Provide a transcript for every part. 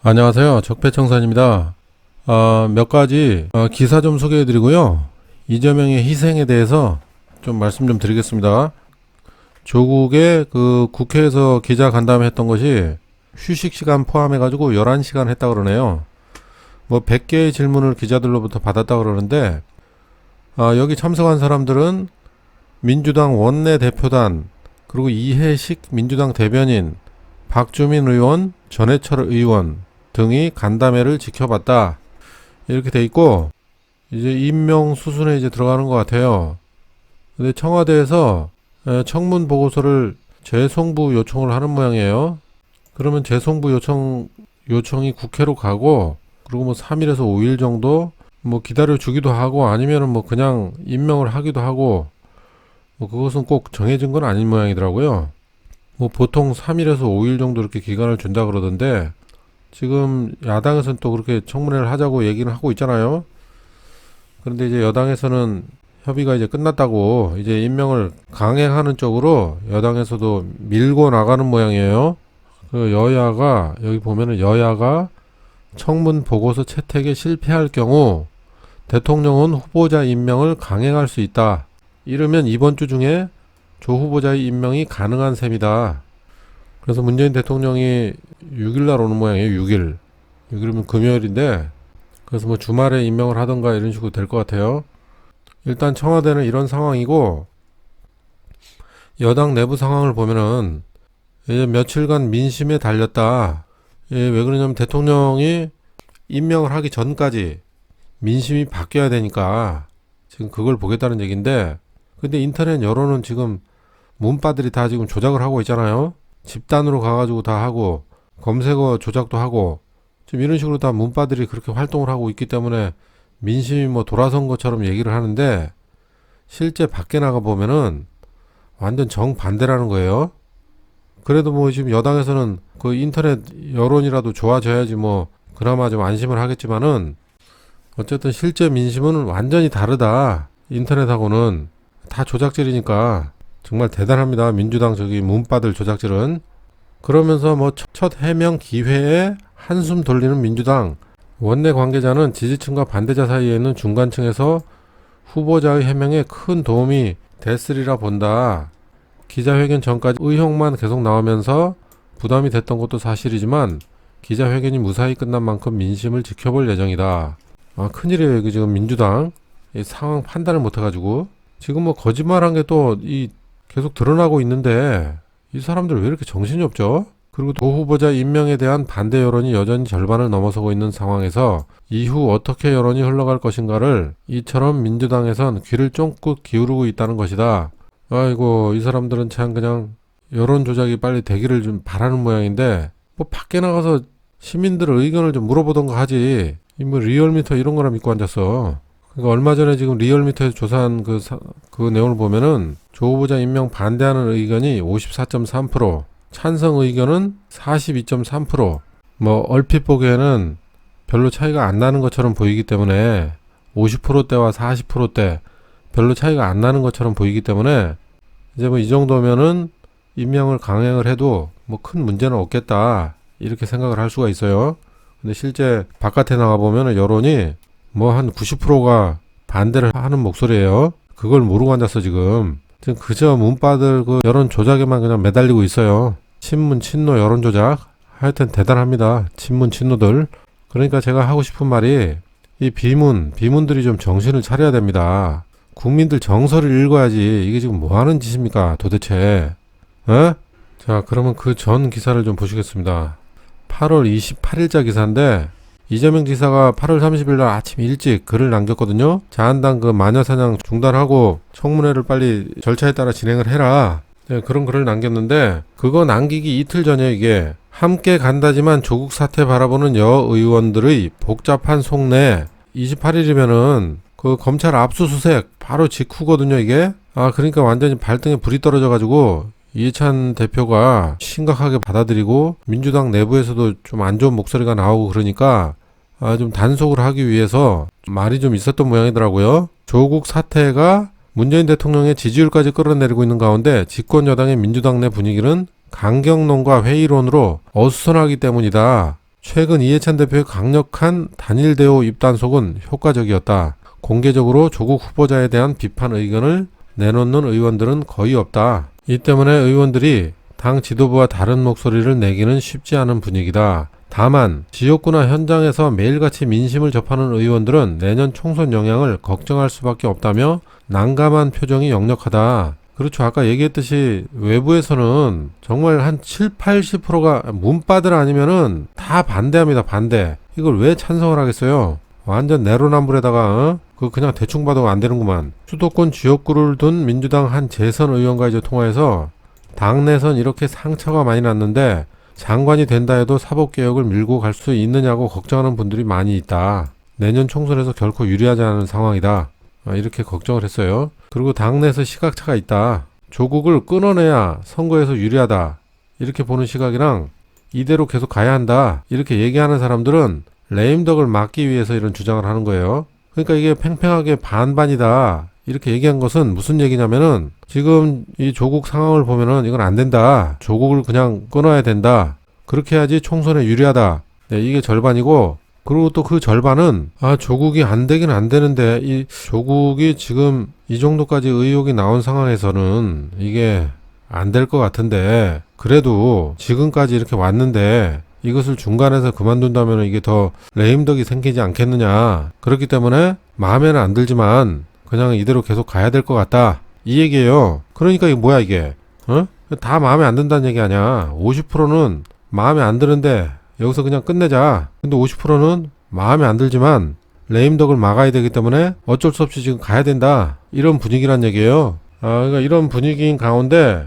안녕하세요. 적폐청산입니다. 몇 가지 기사 좀 소개해 드리고요. 이재명의 희생에 대해서 좀 말씀 좀 드리겠습니다. 조국의 그 국회에서 기자 간담회 했던 것이 휴식 시간 포함해 가지고 11시간 했다 그러네요. 뭐 100개의 질문을 기자들로부터 받았다 그러는데 여기 참석한 사람들은 민주당 원내대표단, 그리고 이해식 민주당 대변인, 박주민 의원, 전해철 의원 등이 간담회를 지켜봤다, 이렇게 돼 있고, 이제 임명 수순에 이제 들어가는 것 같아요. 근데 청와대에서 청문 보고서를 재송부 요청을 하는 모양이에요. 그러면 재송부 요청이 국회로 가고, 그리고 뭐 3일에서 5일 정도 뭐 기다려 주기도 하고, 아니면은 뭐 그냥 임명을 하기도 하고, 뭐 그것은 꼭 정해진 건 아닌 모양이더라고요. 뭐 보통 3일에서 5일 정도 이렇게 기간을 준다 그러던데, 지금 야당에서는 또 그렇게 청문회를 하자고 얘기는 하고 있잖아요. 그런데 이제 여당에서는 협의가 이제 끝났다고 이제 임명을 강행하는 쪽으로 여당에서도 밀고 나가는 모양이에요. 그 여야가, 여기 보면은 여야가 청문 보고서 채택에 실패할 경우 대통령은 후보자 임명을 강행할 수 있다, 이러면 이번 주 중에 조 후보자의 임명이 가능한 셈이다. 그래서 문재인 대통령이 6일날 오는 모양이에요. 6일이면 금요일인데, 그래서 뭐 주말에 임명을 하던가 이런 식으로 될 것 같아요. 일단 청와대는 이런 상황이고, 여당 내부 상황을 보면은 이제 며칠간 민심에 달렸다. 왜 그러냐면 대통령이 임명을 하기 전까지 민심이 바뀌어야 되니까 지금 그걸 보겠다는 얘기인데, 근데 인터넷 여론은 지금 문바들이 다 지금 조작을 하고 있잖아요. 집단으로 가가지고 다 하고, 검색어 조작도 하고, 지금 이런 식으로 다 문바들이 그렇게 활동을 하고 있기 때문에 민심이 뭐 돌아선 것처럼 얘기를 하는데, 실제 밖에 나가 보면은 완전 정반대라는 거예요. 그래도 뭐 지금 여당에서는 그 인터넷 여론이라도 좋아져야지 뭐 그나마 좀 안심을 하겠지만은, 어쨌든 실제 민심은 완전히 다르다. 인터넷하고는 다 조작질이니까 정말 대단합니다. 민주당 저기 문바들 조작질은. 그러면서 뭐 첫 해명 기회에 한숨 돌리는 민주당. 원내 관계자는 지지층과 반대자 사이에는 중간층에서 후보자의 해명에 큰 도움이 됐으리라 본다. 기자회견 전까지 의혹만 계속 나오면서 부담이 됐던 것도 사실이지만, 기자회견이 무사히 끝난 만큼 민심을 지켜볼 예정이다. 큰일이에요. 이게 지금 민주당 이 상황 판단을 못해가지고 지금 뭐 거짓말한 게 또 계속 드러나고 있는데, 이 사람들 왜 이렇게 정신이 없죠? 그리고 도 후보자 임명에 대한 반대 여론이 여전히 절반을 넘어서고 있는 상황에서 이후 어떻게 여론이 흘러갈 것인가를 이처럼 민주당에선 귀를 쫑긋 기울이고 있다는 것이다. 아이고, 이 사람들은 참 그냥 여론 조작이 빨리 되기를 좀 바라는 모양인데, 뭐 밖에 나가서 시민들의 의견을 좀 물어보던가 하지, 이 뭐 리얼미터 이런 거나 믿고 앉았어. 그러니까 얼마 전에 지금 리얼미터에서 조사한 그 내용을 보면은 조 후보자 임명 반대하는 의견이 54.3%, 찬성 의견은 42.3%, 뭐 얼핏 보기에는 별로 차이가 안 나는 것처럼 보이기 때문에, 50%대와 40%대 별로 차이가 안 나는 것처럼 보이기 때문에, 이제 뭐 이 정도면은 임명을 강행을 해도 뭐 큰 문제는 없겠다, 이렇게 생각을 할 수가 있어요. 근데 실제 바깥에 나가 보면은 여론이 뭐 한 90%가 반대를 하는 목소리예요. 그걸 모르고 앉았어 지금 그저 문바들 그 여론 조작에만 그냥 매달리고 있어요. 친문 친노 여론 조작, 하여튼 대단합니다. 친문 친노들. 그러니까 제가 하고 싶은 말이, 이 비문들이 좀 정신을 차려야 됩니다. 국민들 정서를 읽어야지. 이게 지금 뭐 하는 짓입니까 도대체? 자, 그러면 그 전 기사를 좀 보시겠습니다. 8월 28일자 기사인데, 이재명 지사가 8월 30일 날 아침 일찍 글을 남겼거든요. 자한당 그 마녀사냥 중단하고 청문회를 빨리 절차에 따라 진행을 해라. 네, 그런 글을 남겼는데, 그거 남기기 이틀 전에 이게 함께 간다지만 조국 사태 바라보는 여의원들의 복잡한 속내, 28일이면은 그 검찰 압수수색 바로 직후거든요 이게. 그러니까 완전히 발등에 불이 떨어져가지고 이해찬 대표가 심각하게 받아들이고, 민주당 내부에서도 좀 안 좋은 목소리가 나오고, 그러니까 좀 단속을 하기 위해서 말이 좀 있었던 모양이더라고요. 조국 사태가 문재인 대통령의 지지율까지 끌어내리고 있는 가운데 집권 여당의 민주당 내 분위기는 강경론과 회의론으로 어수선하기 때문이다. 최근 이해찬 대표의 강력한 단일 대우 입단속은 효과적이었다. 공개적으로 조국 후보자에 대한 비판 의견을 내놓는 의원들은 거의 없다. 이 때문에 의원들이 당 지도부와 다른 목소리를 내기는 쉽지 않은 분위기다. 다만 지역구나 현장에서 매일같이 민심을 접하는 의원들은 내년 총선 영향을 걱정할 수밖에 없다며 난감한 표정이 역력하다. 그렇죠. 아까 얘기했듯이 외부에서는 정말 한 7, 80%가 문바들 아니면은 다 반대합니다. 반대. 이걸 왜 찬성을 하겠어요? 완전 내로남불에다가 그냥 대충 봐도 안 되는구만. 수도권 지역구를 둔 민주당 한 재선 의원과 이제 통화해서 당내선 이렇게 상처가 많이 났는데 장관이 된다 해도 사법개혁을 밀고 갈 수 있느냐고 걱정하는 분들이 많이 있다. 내년 총선에서 결코 유리하지 않은 상황이다. 이렇게 걱정을 했어요. 그리고 당내에서 시각차가 있다. 조국을 끊어내야 선거에서 유리하다. 이렇게 보는 시각이랑 이대로 계속 가야 한다. 이렇게 얘기하는 사람들은 레임덕을 막기 위해서 이런 주장을 하는 거예요. 그러니까 이게 팽팽하게 반반이다. 이렇게 얘기한 것은 무슨 얘기냐면은 지금 이 조국 상황을 보면은 이건 안 된다. 조국을 그냥 끊어야 된다. 그렇게 해야지 총선에 유리하다. 네, 이게 절반이고, 그리고 또 그 절반은 조국이 안 되긴 안 되는데 이 조국이 지금 이 정도까지 의혹이 나온 상황에서는 이게 안 될 것 같은데 그래도 지금까지 이렇게 왔는데 이것을 중간에서 그만둔다면 이게 더 레임덕이 생기지 않겠느냐. 그렇기 때문에 마음에는 안 들지만 그냥 이대로 계속 가야 될 것 같다. 이 얘기예요. 그러니까 이게 뭐야 이게? 다 마음에 안 든다는 얘기 아니야. 50%는 마음에 안 드는데 여기서 그냥 끝내자. 근데 50%는 마음에 안 들지만 레임덕을 막아야 되기 때문에 어쩔 수 없이 지금 가야 된다. 이런 분위기란 얘기예요. 그러니까 이런 분위기인 가운데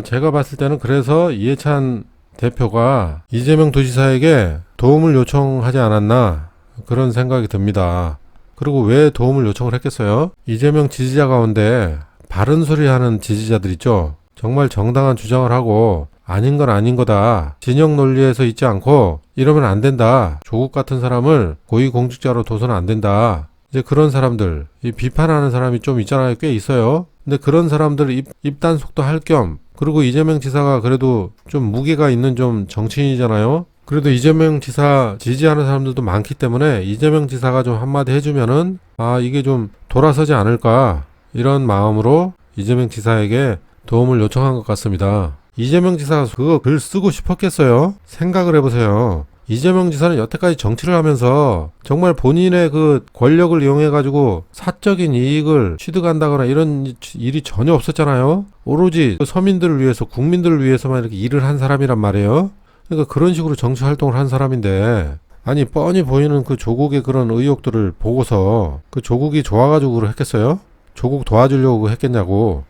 제가 봤을 때는 그래서 이해찬 대표가 이재명 도지사에게 도움을 요청하지 않았나 그런 생각이 듭니다. 그리고 왜 도움을 요청을 했겠어요? 이재명 지지자 가운데 바른 소리 하는 지지자들 있죠. 정말 정당한 주장을 하고 아닌 건 아닌 거다. 진영 논리에서 있지 않고 이러면 안 된다. 조국 같은 사람을 고위공직자로 둬서는 안 된다. 이제 그런 사람들, 이 비판하는 사람이 좀 있잖아요. 꽤 있어요. 근데 그런 사람들 입단속도 할 겸, 그리고 이재명 지사가 그래도 좀 무게가 있는 좀 정치인이잖아요. 그래도 이재명 지사 지지하는 사람들도 많기 때문에 이재명 지사가 좀 한마디 해주면은 이게 좀 돌아서지 않을까 이런 마음으로 이재명 지사에게 도움을 요청한 것 같습니다. 이재명 지사가 그거 글 쓰고 싶었겠어요? 생각을 해보세요. 이재명 지사는 여태까지 정치를 하면서 정말 본인의 그 권력을 이용해가지고 사적인 이익을 취득한다거나 이런 일이 전혀 없었잖아요. 오로지 서민들을 위해서 국민들을 위해서만 이렇게 일을 한 사람이란 말이에요. 그러니까 그런 식으로 정치 활동을 한 사람인데 아니 뻔히 보이는 그 조국의 그런 의혹들을 보고서 그 조국이 좋아가지고 그걸 했겠어요? 조국 도와주려고 했겠냐고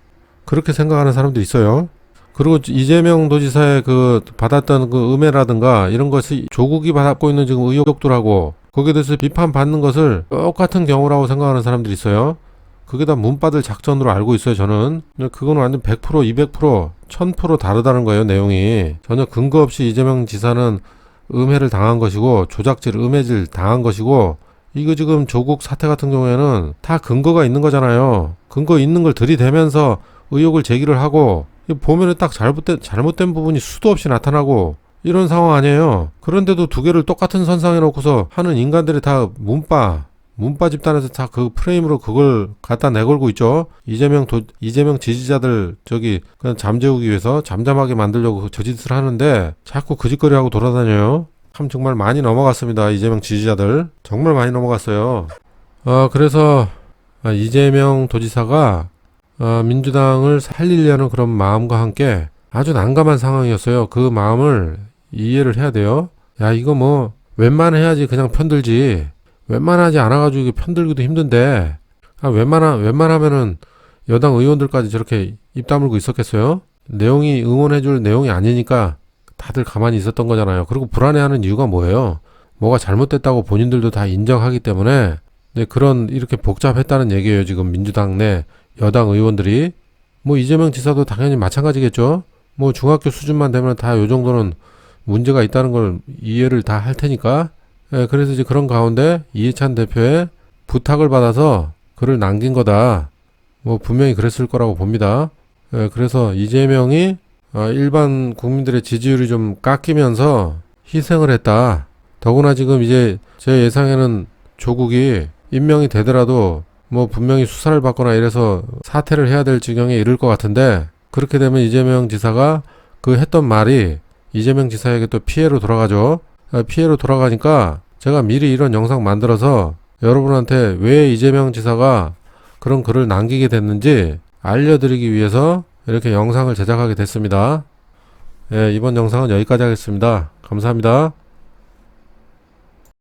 그렇게 생각하는 사람도 있어요. 그리고 이재명 도지사의 그 받았던 그 음해라든가 이런 것이 조국이 받고 있는 지금 의혹들하고 거기에 대해서 비판받는 것을 똑같은 경우라고 생각하는 사람들이 있어요. 그게 다 문바들 작전으로 알고 있어요, 저는. 그건 완전 100%, 200%, 1000% 다르다는 거예요, 내용이. 전혀 근거 없이 이재명 지사는 음해를 당한 것이고 조작질, 음해질 당한 것이고 이거 지금 조국 사태 같은 경우에는 다 근거가 있는 거잖아요. 근거 있는 걸 들이대면서 의혹을 제기를 하고 보면은 딱 잘못된 부분이 수도 없이 나타나고 이런 상황 아니에요. 그런데도 두 개를 똑같은 선상에 놓고서 하는 인간들이 다 문바 집단에서 다 그 프레임으로 그걸 갖다 내걸고 있죠. 이재명 지지자들 그냥 잠재우기 위해서 잠잠하게 만들려고 저짓을 하는데 자꾸 그 짓거리 하고 돌아다녀요. 참 정말 많이 넘어갔습니다. 이재명 지지자들 정말 많이 넘어갔어요. 그래서 이재명 도지사가 민주당을 살리려는 그런 마음과 함께 아주 난감한 상황이었어요. 그 마음을 이해를 해야 돼요. 야 이거 뭐 웬만해야지 그냥 편들지. 웬만하지 않아가지고 편들기도 힘든데 웬만하면은 여당 의원들까지 저렇게 입 다물고 있었겠어요? 내용이 응원해줄 내용이 아니니까 다들 가만히 있었던 거잖아요. 그리고 불안해하는 이유가 뭐예요? 뭐가 잘못됐다고 본인들도 다 인정하기 때문에 이렇게 복잡했다는 얘기예요. 지금 민주당 내 여당 의원들이. 뭐 이재명 지사도 당연히 마찬가지겠죠. 뭐 중학교 수준만 되면 다 요 정도는 문제가 있다는 걸 이해를 다 할 테니까. 그래서 이제 그런 가운데 이해찬 대표의 부탁을 받아서 글을 남긴 거다. 뭐 분명히 그랬을 거라고 봅니다. 그래서 이재명이 일반 국민들의 지지율이 좀 깎이면서 희생을 했다. 더구나 지금 이제 제 예상에는 조국이 임명이 되더라도 뭐 분명히 수사를 받거나 이래서 사퇴를 해야 될 지경에 이를 것 같은데, 그렇게 되면 이재명 지사가 그 했던 말이 이재명 지사에게 또 피해로 돌아가죠. 피해로 돌아가니까 제가 미리 이런 영상 만들어서 여러분한테 왜 이재명 지사가 그런 글을 남기게 됐는지 알려드리기 위해서 이렇게 영상을 제작하게 됐습니다. 예, 이번 영상은 여기까지 하겠습니다. 감사합니다.